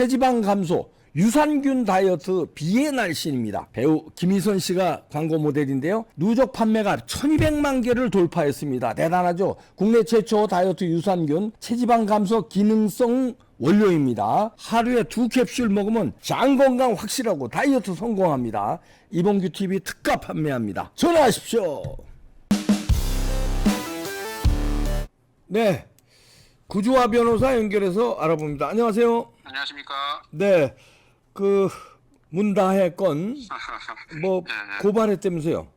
체지방 감소, 유산균 다이어트 비의 날씬입니다. 배우 김희선 씨가 광고 모델인데요. 누적 판매가 1200만 개를 돌파했습니다. 대단하죠? 국내 최초 다이어트 유산균 체지방 감소 기능성 원료입니다. 하루에 2캡슐 먹으면 장 건강 확실하고 다이어트 성공합니다. 이봉규 TV 특가 판매합니다. 전화하십시오. 네, 구주화 변호사 연결해서 알아봅니다. 안녕하세요. 안녕하십니까. 네, 그 문다혜 건 뭐 예, 예. 고발했다면서요?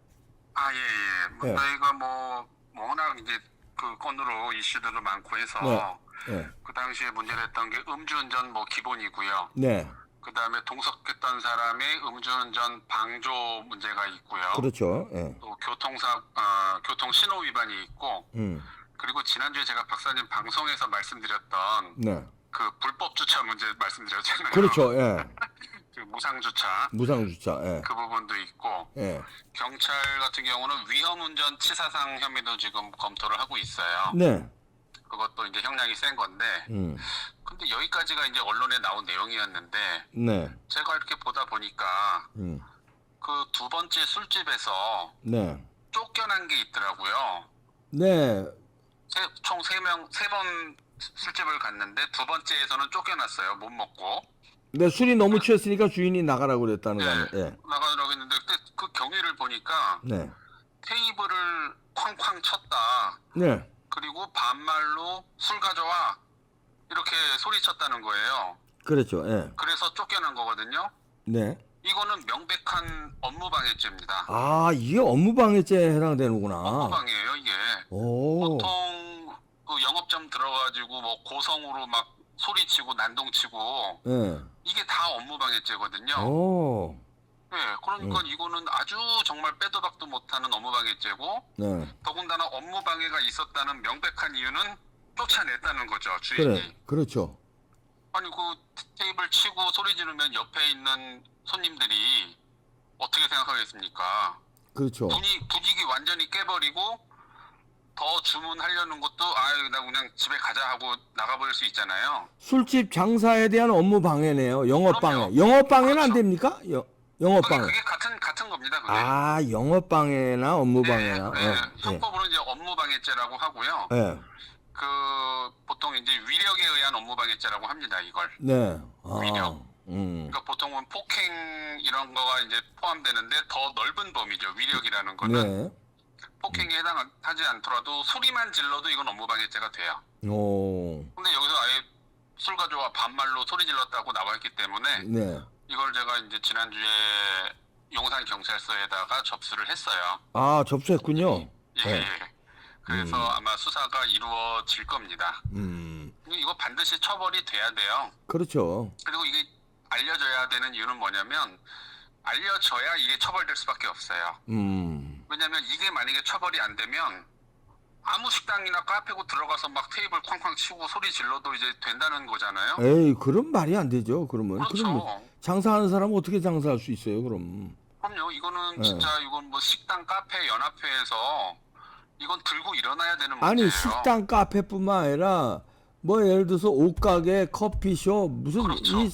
아, 예, 예. 뭐 예. 저희가 워낙 이제 그 건으로 이슈들도 많고 해서 네, 네, 그 당시에 문제를 했던 게 음주운전 기본이고요. 네, 그 다음에 동석했던 사람의 음주운전 방조 문제가 있고요. 그렇죠. 예. 또 교통 신호 위반이 있고, 그리고 지난주에 제가 박사님 방송에서 말씀드렸던 네, 그 불법 주차 문제 말씀드렸잖아요. 그렇죠. 예. 그 무상 주차. 무상 주차. 예, 그 부분도 있고, 예, 경찰 같은 경우는 위험운전 치사상 혐의도 지금 검토를 하고 있어요. 네, 그것도 이제 형량이 센 건데, 근데 여기까지가 이제 언론에 나온 내용이었는데, 네, 제가 이렇게 보다 보니까, 그 두 번째 술집에서 네, 쫓겨난 게 있더라고요. 네, 총 세 번 술집을 갔는데, 두 번째에서는 쫓겨났어요. 못 먹고. 네, 술이 너무 취했으니까 주인이 나가라고 그랬다는 거 아니에요? 예. 나가라고 했는데, 그때 그 경위를 보니까, 네, 테이블을 쾅쾅 쳤다. 네, 그리고 반말로 술 가져와 이렇게 소리쳤다는 거예요. 그렇죠. 예, 그래서 쫓겨난 거거든요. 네. 이거는 명백한 업무방해죄입니다. 아, 이게 업무방해죄에 해당되는구나. 업무방해예요, 이게. 오, 보통 그 영업점 들어가지고 고성으로 막 소리치고 난동치고 예, 이게 다 업무방해죄거든요. 오, 네, 그러니까 이거는 아주 정말 빼도 박도 못하는 업무방해죄고, 네. 더군다나 업무방해가 있었다는 명백한 이유는 쫓아냈다는 거죠, 주인이. 그래, 그렇죠. 아니 그 테이블 치고 소리 지르면 옆에 있는 손님들이 어떻게 생각하겠습니까? 그렇죠. 분위기 완전히 깨버리고 더 주문하려는 것도 나 그냥 집에 가자 하고 나가버릴 수 있잖아요. 술집 장사에 대한 업무 방해네요. 영업 방해. 그럼요. 영업 방해는 안 그렇죠. 됩니까? 영업 방해. 그게 같은 겁니다. 그게. 아, 영업 방해나 업무 방해나. 네, 예, 형법으로 이제 업무방해죄라고 하고요. 예, 그 보통 이제 위력에 의한 업무방해죄라고 합니다. 이걸. 네. 아, 위력. 그러니까 보통은 폭행 이런 거가 이제 포함되는데 더 넓은 범위죠. 위력이라는 거는 네. 폭행에 해당하지 않더라도 소리만 질러도 이건 업무방해죄가 돼요. 오, 근데 여기서 아예 술 가져와 반말로 소리 질렀다고 나와 있기 때문에 네. 이걸 제가 이제 지난주에 용산 경찰서에다가 접수를 했어요. 아, 접수했군요. 예. 네. 그래서 아마 수사가 이루어질 겁니다. 이거 반드시 처벌이 돼야 돼요. 그렇죠. 그리고 이게 알려져야 되는 이유는 뭐냐면 알려져야 이게 처벌될 수밖에 없어요. 왜냐면 이게 만약에 처벌이 안 되면 아무 식당이나 카페고 들어가서 막 테이블 쾅쾅 치고 소리 질러도 이제 된다는 거잖아요. 에이, 그런 말이 안 되죠. 그러면. 그렇죠. 그럼 장사하는 사람은 어떻게 장사할 수 있어요, 그럼? 그럼요. 이거는 네. 진짜 이건 식당, 카페, 연합회에서 이건 들고 일어나야 되는 문제예요. 아니, 식당, 카페뿐만 아니라 예를 들어서 옷가게, 커피숍, 무슨 그렇죠. 이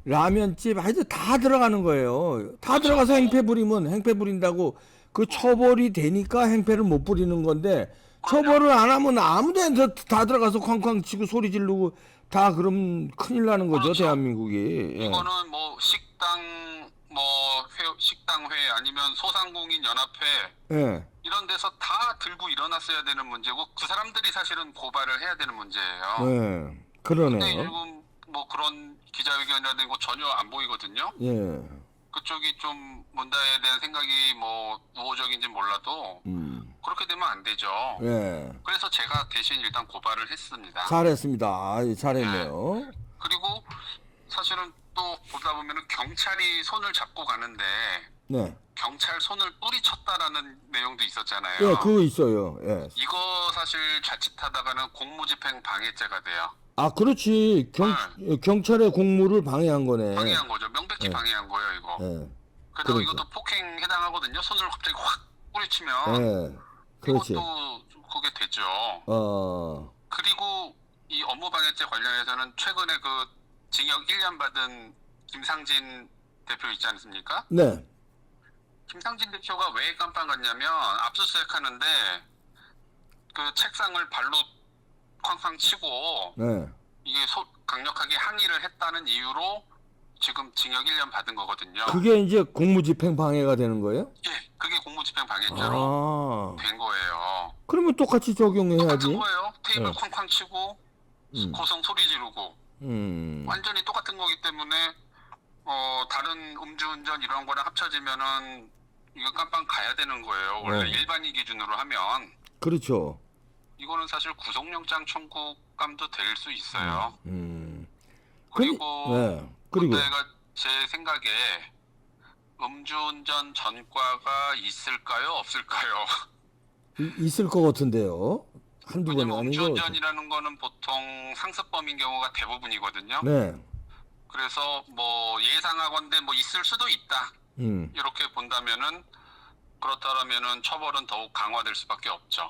라면집, 하여튼 다 들어가는 거예요. 다 그렇죠. 들어가서 행패 부리면 행패 부린다고 그 처벌이 되니까 행패를 못 부리는 건데, 처벌을 안 하면 아무 데나 다 들어가서 쾅쾅 치고 소리 지르고 다 그럼 큰일 나는 거죠, 그렇죠. 대한민국이. 예. 이거는 식당회 아니면 소상공인 연합회 예. 이런 데서 다 들고 일어났어야 되는 문제고 그 사람들이 사실은 고발을 해야 되는 문제예요. 예. 근데 그러네요. 지금 그런 기자회견이라든지 전혀 안 보이거든요. 예. 그쪽이 좀 문다에 대한 생각이 우호적인지 몰라도 그렇게 되면 안 되죠. 예. 그래서 제가 대신 일단 고발을 했습니다. 잘했습니다. 아, 잘했네요. 그리고 사실은 또 보다 보면은 경찰이 손을 잡고 가는데 네. 경찰 손을 뿌리쳤다라는 내용도 있었잖아요. 예, 그거 있어요. 예. 이거 사실 자칫하다가는 공무집행 방해죄가 돼요. 아, 그렇지. 경찰의 공무를 방해한 거네. 방해한 거죠. 명백히 방해한 거예요, 이거. 예. 그래도 그러니까. 이것도 폭행 해당하거든요. 손을 갑자기 확 뿌리치면 예. 그렇지. 이것도 그게 되죠. 어, 그리고 이 업무방해죄 관련해서는 최근에 그 징역 1년 받은 김상진 대표 있지 않습니까? 네. 김상진 대표가 왜 깜빵 갔냐면 압수수색 하는데 그 책상을 발로 쾅쾅 치고 네. 이게 강력하게 항의를 했다는 이유로 지금 징역 1년 받은 거거든요. 그게 이제 공무집행 방해가 되는 거예요? 예, 그게 공무집행 방해죄로 아. 된 거예요. 그러면 똑같이 적용해야지. 똑같은 거예요. 테이블 네. 쾅쾅 치고 고성 소리 지르고 완전히 똑같은 거기 때문에 다른 음주운전 이런 거랑 합쳐지면은 이거 깜빵 가야 되는 거예요. 원래 일반인 기준으로 하면. 그렇죠. 이거는 사실 구속영장 청구감도 될 수 있어요. 그리고 그리고 내가 제 생각에 음주운전 전과가 있을까요? 없을까요? 있을 것 같은데요. 한두 번이 왜냐면 아닌 것 같아요. 음주운전이라는 거는 보통 상습범인 경우가 대부분이거든요. 네. 그래서 뭐 예상하건대 뭐 있을 수도 있다. 이렇게 본다면은 그렇다면은 처벌은 더욱 강화될 수밖에 없죠.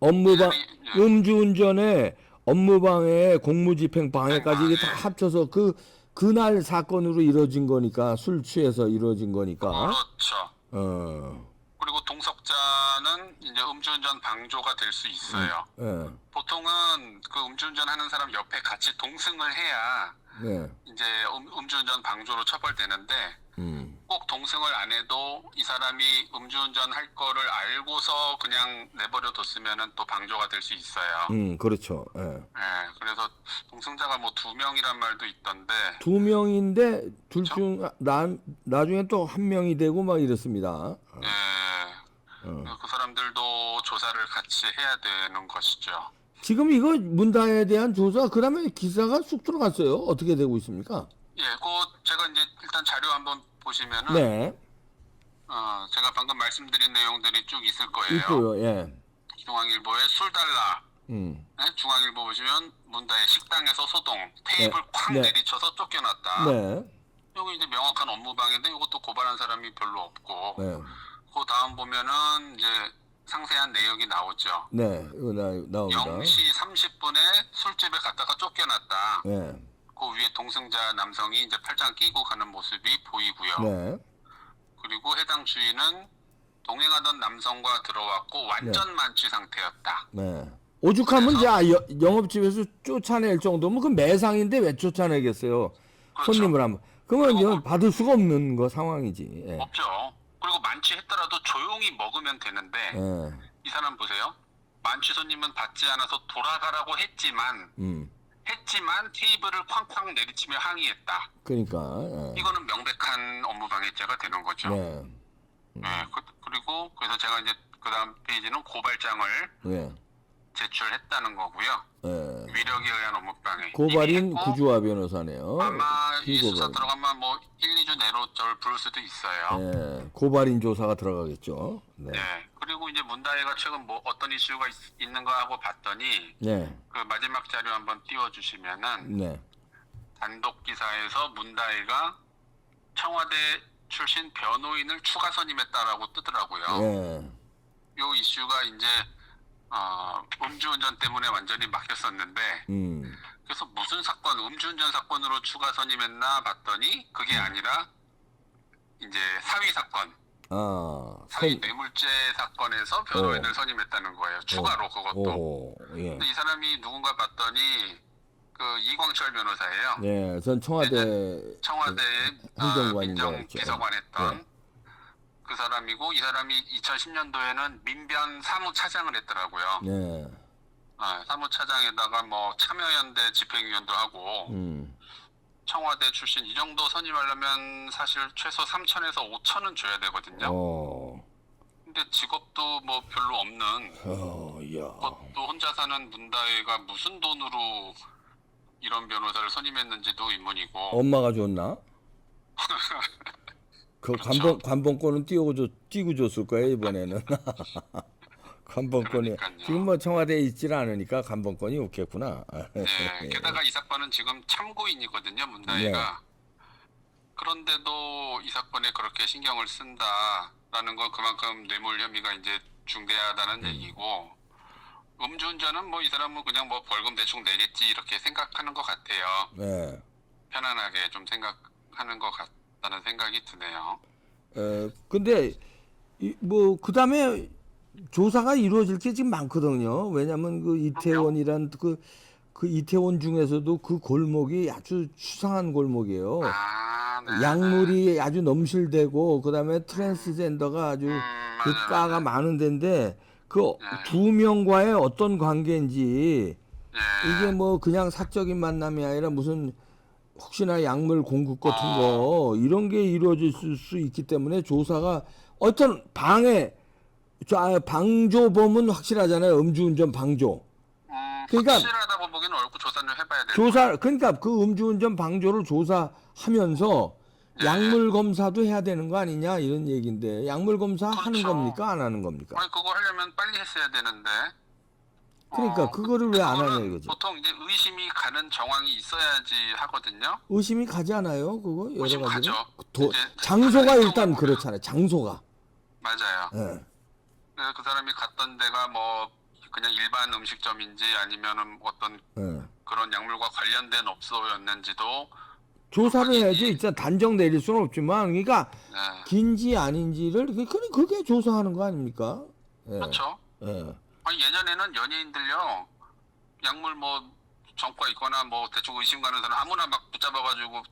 업무방 예. 음주운전에 업무방해 공무집행 방해까지 이게 다 합쳐서 그날 사건으로 이루어진 거니까 술 취해서 이루어진 거니까. 그렇죠. 그리고 동석자는 이제 음주운전 방조가 될 수 있어요. 보통은 그 음주운전 하는 사람 옆에 같이 동승을 해야 이제 음주운전 방조로 처벌되는데 꼭 동승을 안 해도 이 사람이 음주운전 할 거를 알고서 그냥 내버려 뒀으면은 또 방조가 될 수 있어요. 그렇죠. 그래서 동승자가 뭐 2명이란 말도 있던데. 2명인데 나중에 또 1명이 되고 막 이렇습니다. 그 사람들도 조사를 같이 해야 되는 것이죠. 지금 이거 문다에 대한 조사, 그다음에 기사가 쑥 들어갔어요. 어떻게 되고 있습니까? 예, 제가 이제 일단 자료 한번 보시면은, 네. 제가 방금 말씀드린 내용들이 쭉 있을 거예요. 있고요. 예. 중앙일보에 술 달라. 네? 중앙일보 보시면 문다의 식당에서 소동, 테이블 쾅 내리쳐서 쫓겨났다. 네. 여기 이제 명확한 업무방해인데 이것도 고발한 사람이 별로 없고. 네. 그 다음 보면은 이제 상세한 내역이 나오죠. 네. 이거 나옵니다. 0시 30분에 술집에 갔다가 쫓겨났다. 네. 그 위에 동승자 남성이 이제 팔짱 끼고 가는 모습이 보이고요. 네. 그리고 해당 주인은 동행하던 남성과 들어왔고 완전 만취 상태였다. 네. 오죽하면 이제 영업집에서 쫓아낼 정도면 그 매상인데 왜 쫓아내겠어요? 그렇죠. 손님을 하면. 그러면 이건 받을 수가 없는 거 상황이지. 예. 없죠. 그리고 만취했더라도 조용히 먹으면 되는데 이 사람 보세요. 만취 손님은 받지 않아서 돌아가라고 했지만 테이블을 쾅쾅 내리치며 항의했다. 그러니까. 이거는 명백한 업무방해죄가 되는 거죠. 그리고 그래서 제가 이제 그 다음 페이지는 고발장을 제출했다는 거고요. 위력에 의한 업무방해. 고발인 구주화 변호사네요. 아마 이 수사 들어가면 뭐 1, 2주 내로 저를 부를 수도 있어요. 고발인 조사가 들어가겠죠. 네. 그리고 이제 문다혜가 최근 뭐 어떤 이슈가 있는가 하고 봤더니 그 마지막 자료 한번 띄워주시면은 단독 기사에서 문다혜가 청와대 출신 변호인을 추가 선임했다라고 뜨더라고요. 요 이슈가 이제 음주운전 때문에 완전히 막혔었는데 그래서 무슨 사건, 음주운전 사건으로 추가 선임했나 봤더니 그게 아니라 이제 사위 사건, 사위 뇌물죄 사건에서 변호인을 선임했다는 거예요. 추가로 그것도. 근데 이 사람이 누군가 봤더니 그 이광철 변호사예요. 네, 전 청와대 민정 비서관 했던 그 사람이고 이 사람이 2010년도에는 민변 사무차장을 했더라고요. 사무차장에다가 뭐 참여연대 집행위원도 하고 청와대 출신 이 정도 선임하려면 사실 최소 3천에서 5천은 줘야 되거든요. 근데 직업도 뭐 별로 없는 그것도 혼자 사는 문다혜가 무슨 돈으로 이런 변호사를 선임했는지도 의문이고. 엄마가 줬나? 그 그렇죠. 관봉권은 띄고 줬을 거예요 이번에는. 관봉권이 지금 뭐 청와대에 있질 않으니까 관봉권이 없겠구나. 게다가 이 사건은 지금 참고인이거든요 문다혜가. 그런데도 이 사건에 그렇게 신경을 쓴다라는 건 그만큼 뇌물 혐의가 이제 중대하다는 얘기고 음주운전은 뭐 이 사람은 그냥 뭐 벌금 대충 내겠지 이렇게 생각하는 것 같아요. 네. 편안하게 좀 생각하는 것 같다는 생각이 드네요. 근데 뭐 그다음에 조사가 이루어질 게 지금 많거든요. 왜냐하면 그 이태원이란 그 이태원 중에서도 그 골목이 아주 수상한 골목이에요. 아, 네. 약물이 아주 넘실대고 그다음에 트랜스젠더가 아주 그 맞아요, 까가 맞아요. 많은 데인데 그 네. 두 명과의 어떤 관계인지 예. 이게 뭐 그냥 사적인 만남이 아니라 무슨 혹시나 약물 공급 같은 거 이런 게 이루어질 수 있기 때문에 조사가 어떤 방조범은 확실하잖아요. 음주운전 방조. 그러니까 확실하다고 보기는 어렵고 조사는 해봐야 돼요. 그러니까 그 음주운전 방조를 조사하면서 예. 약물 검사도 해야 되는 거 아니냐 이런 얘기인데 약물 검사 하는 그렇죠. 겁니까 안 하는 겁니까? 아니 그거 하려면 빨리 했어야 되는데. 그러니까 그거를 왜 안 하냐 이거죠. 보통 이제 의심이 가는 정황이 있어야지 하거든요. 의심이 가지 않아요? 그거 여러 의심 가지로. 가죠. 도- 이제 장소가 다른 일단 행동을 그렇잖아요. 장소가. 맞아요. 예. 그래서 그 사람이 갔던 데가 뭐 그냥 일반 음식점인지 아니면은 어떤 예. 그런 약물과 관련된 업소였는지도 조사를 확인이- 해야지 일단 단정 내릴 수는 없지만 그러니까 네. 긴지 아닌지를 그게 조사하는 거 아닙니까? 예. 그렇죠. 예. 아니 예전에는 연예인들요 약물 뭐 전과 있거나 뭐 대충 의심 가는 사람 아무나 막 붙잡아가지고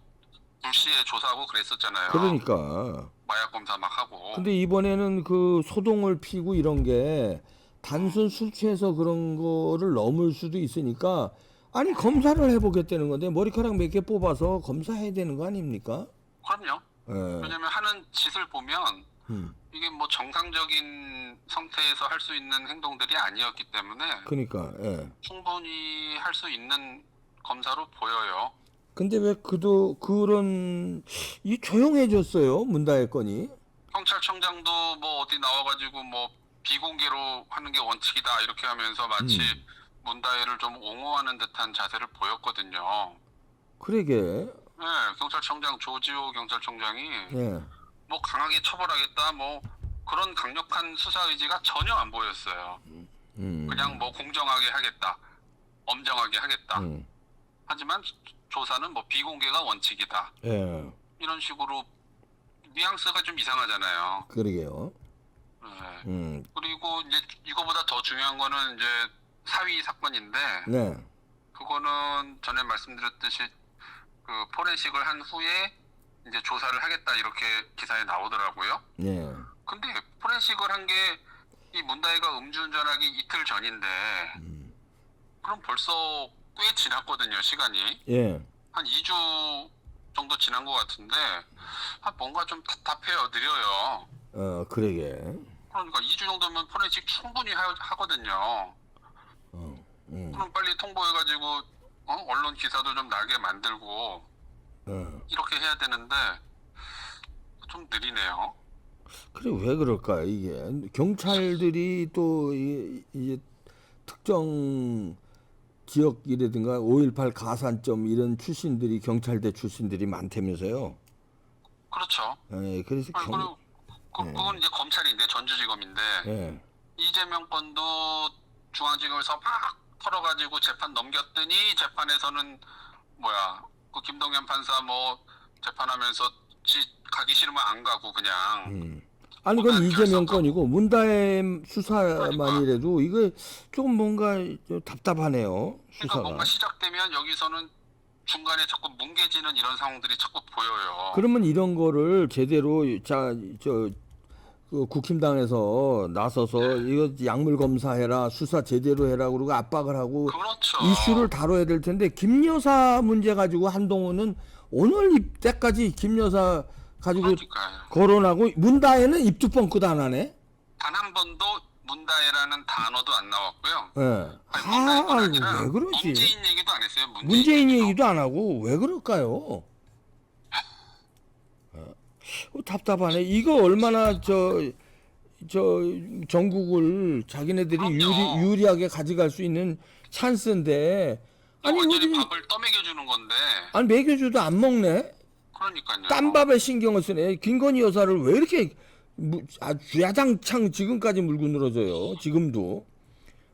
불시에 조사하고 그랬었잖아요. 그러니까. 마약 검사 막 하고. 근데 이번에는 그 소동을 피고 이런 게 단순 술 취해서 그런 거를 넘을 수도 있으니까 아니 검사를 해보겠다는 건데 머리카락 몇 개 뽑아서 검사해야 되는 거 아닙니까? 그럼요. 예. 왜냐면 하는 짓을 보면 음. 이게 뭐 정상적인 상태에서 할 수 있는 행동들이 아니었기 때문에 그러니까. 예. 충분히 할 수 있는 검사로 보여요. 근데 왜 그런 이 조용해졌어요 문다혜 건이? 경찰청장도 뭐 어디 나와가지고 뭐 비공개로 하는 게 원칙이다 이렇게 하면서 마치 문다혜를 좀 옹호하는 듯한 자세를 보였거든요. 그러게. 네, 경찰청장 조지호 경찰청장이 예. 뭐 강하게 처벌하겠다 뭐 그런 강력한 수사 의지가 전혀 안 보였어요. 그냥 뭐 공정하게 하겠다, 엄정하게 하겠다. 하지만 조사는 뭐 비공개가 원칙이다. 예. 이런 식으로 뉘앙스가 좀 이상하잖아요. 그러게요. 네. 그리고 이제 이거보다 더 중요한 거는 이제 사위 사건인데 네. 그거는 전에 말씀드렸듯이 그 포렌식을 한 후에 이제 조사를 하겠다 이렇게 기사에 나오더라고요. 예. 근데 포렌식을 한 게 이 문다혜가 음주운전하기 이틀 전인데 그럼 벌써 꽤 지났거든요, 시간이. 예. 한 2주 정도 지난 것 같은데 뭔가 좀 답답해요, 느려요. 그러게. 그러니까 2주 정도면 포렌식 충분히 하거든요. 그럼 빨리 통보해가지고 언론 기사도 좀 나게 만들고 이렇게 해야 되는데 좀 느리네요. 그래 왜 그럴까요 이게? 경찰들이 또 이제 특정 지역이라든가 5.18 가산점 이런 출신들이 경찰대 출신들이 많다면서요. 그렇죠. 예. 그래서 아니, 그리고 그건 이제 검찰인데 전주지검인데 예. 이재명 건도 중앙지검에서 막 털어가지고 재판 넘겼더니 재판에서는 그 김동연 판사 뭐 재판하면서 가기 싫으면 안 가고 그냥 아니 그건 그러니까 이재명 결석하고. 건이고 문다혜 수사만이라도 그러니까. 이거 조금 뭔가 좀 답답하네요 그러니까 수사가. 뭔가 시작되면 여기서는 중간에 자꾸 뭉개지는 이런 상황들이 자꾸 보여요. 그러면 이런 거를 제대로 그 국힘당에서 나서서 이거 약물 검사해라 수사 제대로 해라 그러고 압박을 하고 그렇죠. 이슈를 다뤄야 될 텐데 김 여사 문제 가지고 한동훈은 오늘 때까지 김 여사 가지고 그러니까요. 거론하고 문다혜는 입도 뻥끗 안 하네. 단 한 번도 문다혜라는 단어도 안 나왔고요. 예. 아니, 문다혜뿐 아, 아니라 왜 그러지? 문재인 얘기도 안 했어요. 문재인 얘기도 안 하고 왜 그럴까요? 답답하네. 이거 얼마나 전국을 자기네들이 그럼요. 유리하게 가져갈 수 있는 찬스인데 아니 완전히 어디 밥을 떠먹여주는 건데. 아니 먹여줘도 안 먹네. 그러니까요. 딴 밥에 신경을 쓰네. 김건희 여사를 왜 이렇게 아주 야장창 지금까지 물고 늘어져요. 지금도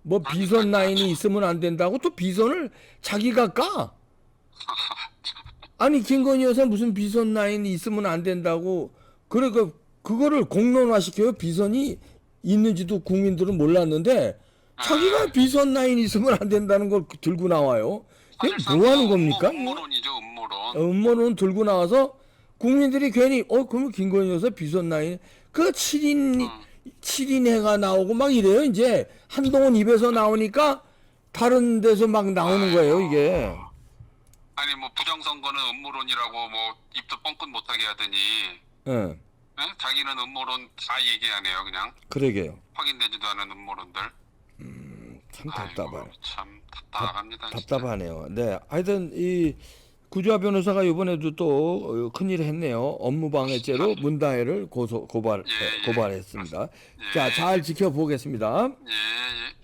뭐 비선 라인이 있으면 안 된다고 또 비선을 자기가 까. 아니 김건희 여사 무슨 비선 라인이 있으면 안 된다고 그러니까 그거를 공론화시켜요. 비선이 있는지도 국민들은 몰랐는데 자기가 비선 라인이 있으면 안 된다는 걸 들고 나와요. 이게 뭐 하는 겁니까? 음모론이죠, 음모론. 음모론 들고 나와서 국민들이 괜히 그러면 김건희 여사 비선 라인 그 7인 해가 나오고 막 이래요. 이제 한동훈 입에서 나오니까 다른 데서 막 나오는 거예요, 이게. 아니 뭐 부정선거는 음모론이라고 뭐 입도 뻥끗 못하게 하더니 예. 자기는 음모론 다 얘기하네요, 그냥. 그러게요. 확인되지도 않은 음모론들. 참 답답해. 아이고, 참 답답합니다. 답답하네요. 네. 하여튼 이 구주아 변호사가 이번에도 또 큰일을 했네요. 업무방해죄로 문다혜를 고발했습니다. 예. 자, 잘 지켜보겠습니다. 예, 예.